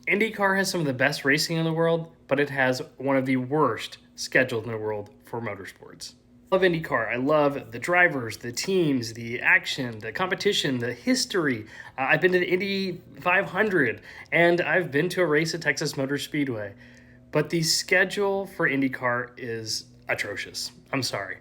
IndyCar has some of the best racing in the world, but it has one of the worst schedules in the world for motorsports. I love IndyCar. I love the drivers, the teams, the action, the competition, the history. I've been to the Indy 500 and I've been to a race at Texas Motor Speedway. But the schedule for IndyCar is atrocious. I'm sorry.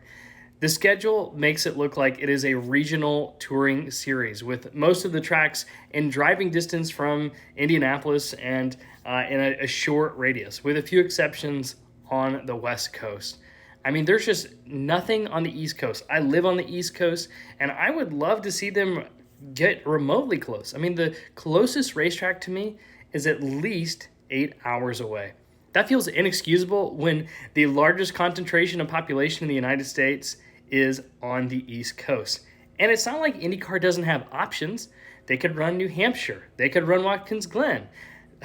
The schedule makes it look like it is a regional touring series with most of the tracks in driving distance from Indianapolis and in a short radius, with a few exceptions on the West Coast. I mean, there's just nothing on the East Coast. I live on the East Coast, and I would love to see them get remotely close. I mean, the closest racetrack to me is at least 8 hours away. That feels inexcusable when the largest concentration of population in the United States is on the East Coast. And it's not like IndyCar doesn't have options. They could run New Hampshire. They could run Watkins Glen.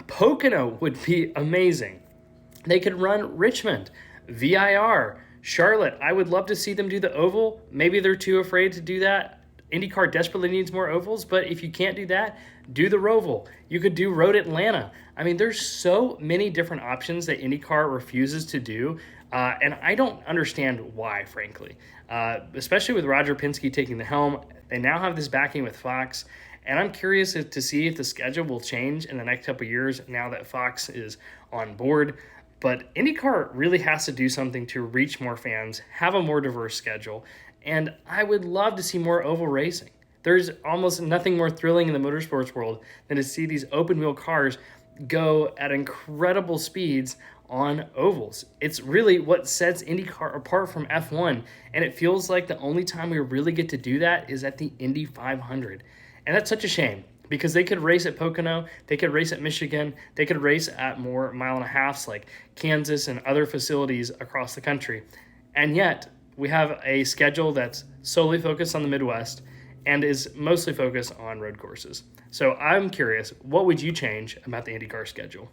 Pocono would be amazing. They could run Richmond, VIR, Charlotte. I would love to see them do the oval. Maybe they're too afraid to do that. IndyCar desperately needs more ovals, but if you can't do that, do the Roval. You could do Road Atlanta. I mean, there's so many different options that IndyCar refuses to do, and I don't understand why, frankly. Especially with Roger Penske taking the helm. They now have this backing with Fox, and I'm curious to see if the schedule will change in the next couple of years now that Fox is on board. But IndyCar really has to do something to reach more fans, have a more diverse schedule, and I would love to see more oval racing. There's almost nothing more thrilling in the motorsports world than to see these open-wheel cars go at incredible speeds on ovals. It's really what sets IndyCar apart from F1, and it feels like the only time we really get to do that is at the Indy 500. And that's such a shame, because they could race at Pocono, they could race at Michigan, they could race at more mile-and-a-halfs like Kansas and other facilities across the country. And yet, we have a schedule that's solely focused on the Midwest and is mostly focused on road courses. So I'm curious, what would you change about the IndyCar schedule?